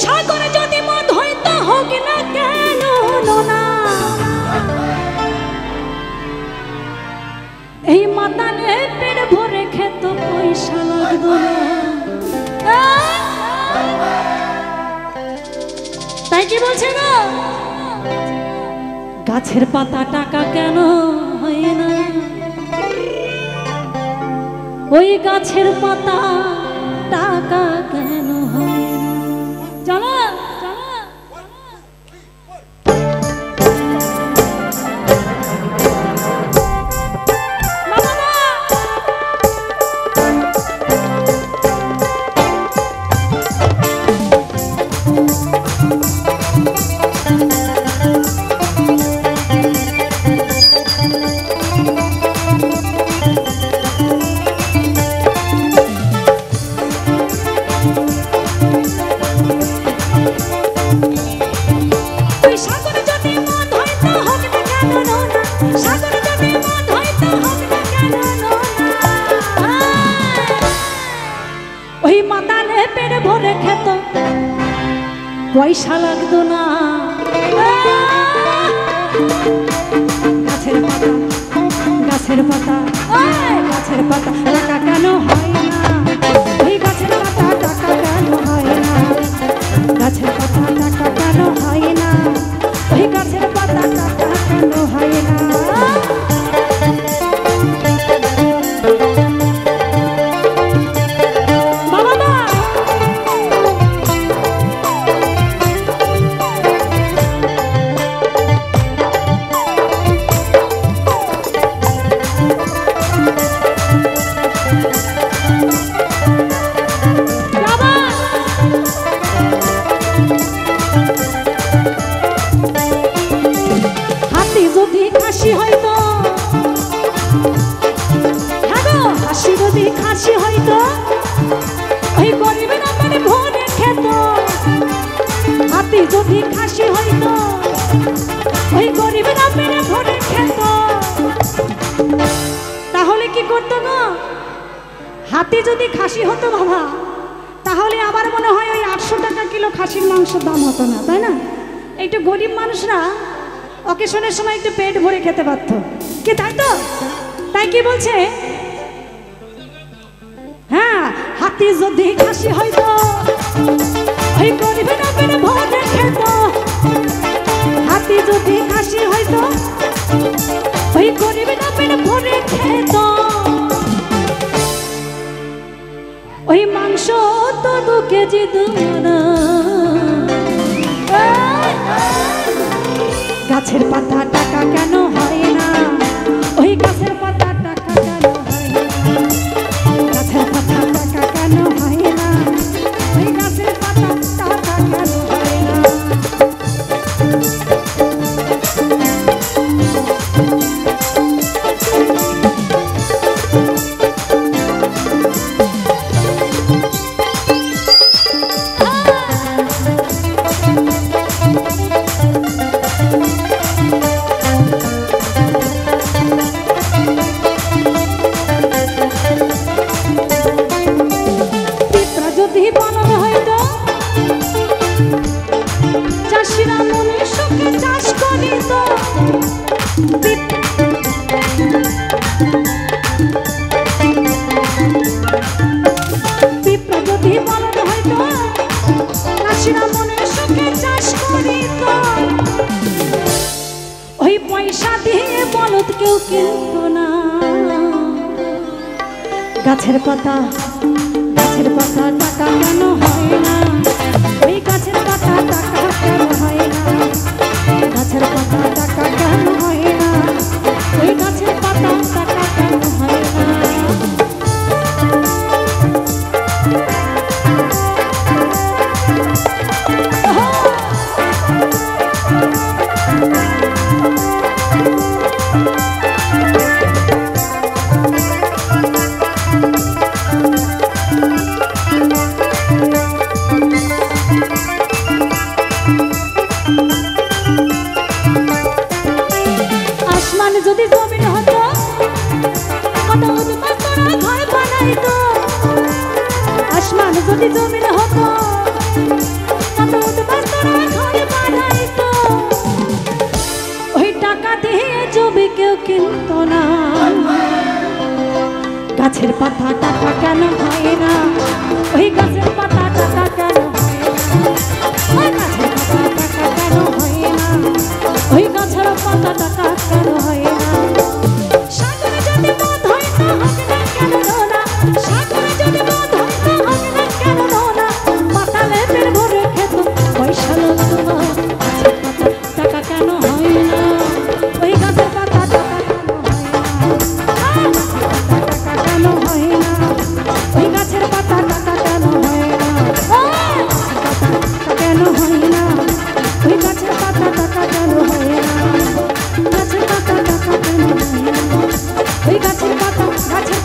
সাগরে যদি মদ হইতো হোক না কেন না, এই মাতালে পেট ভরে খেত পয়সা লাগতো না। তাই কি বলছে না, গাছের পাতা টাকা কেন হয় না, ওই গাছের পাতা টাকা কেন হয় না জানা। পয়সা লাগতো না, গাছের পাতা গাছের পাতা গাছের পাতা টাকা কেন হয় না, ওই গাছের পাতা টাকা কেন হয় না, গাছের পাতা টাকা কেন হয় না, ওই গাছের পাতা টাকা কেন হয় না। যদি খাসি হইতো ওই গরিবেরা পেরে ভরে খেত, তাহলে কি করতো গো, হাতি যদি খাসি হতো বাবা, তাহলে আবার মনে হয় ওই 800 টাকা কিলো খাসির মাংসের দাম হতো না, তাই না? একটু গরিব মানুষরা অকেশনের সময় একটু পেট ভরে খেতে পারতো কি, তাই তো? তাই কি বলছে, হ্যাঁ হাতি যদি খাসি হইতো ওই গরিবেরা পেরে ভরে খেত, হাতি যদি খাসি হইতো ওই গরিবেরা পেরে ভরে খেত, ওই মাংস তো 2 কেজি দুনা, গাছের পাতা টাকা কেন হয় না, ওই গাছের পাতা টাকা কেন হয় না, গাছের পাতা টাকা কেন হয় না, ওই গাছের পাতা টাকা কেন হয় না। গাছের পাতা টাকা কেন হয় না, ওই গাছের পাতা টাকা কেন হয় না, গাছের পাতা টাকা কেন হয় না, ওই গাছের পাতা টাকা কেন হয় না। যদি জমিন হতো কত উদ্মাস্তরা ঘর বানাইতো, আসমান যদি জমিন হতো কত জমি কেউ কিনত না। গাছের পাতা টাকা কেন হয় না, ওই গাছের পাতা টাকা কেন হয় না, ওই গাছের পাতা টাকা কেন হয় না, ওই গাছের পাতা টাকা কেন হয় না। সাগরে যদি মদ হয় তো হবে না কেন নোনা, সাগরে যদি মদ হয় তো হবে না কেন নোনা, পাতালে পেট ভরে খেত পয়সা লোক না। গাছের পাতা টাকা কেন হয় না, ওই গাছের পাতা টাকা কেন হয় না, গাছের পাতা টাকা কেন হয় না, ওই গাছের পাতা টাকা কেন হয় না, কেন হয় না, ওই গাছের পাতা টাকা কেন হয় না, গাছের পাতা টাকা কেন হয় না, ওই গাছের পাতা গাছের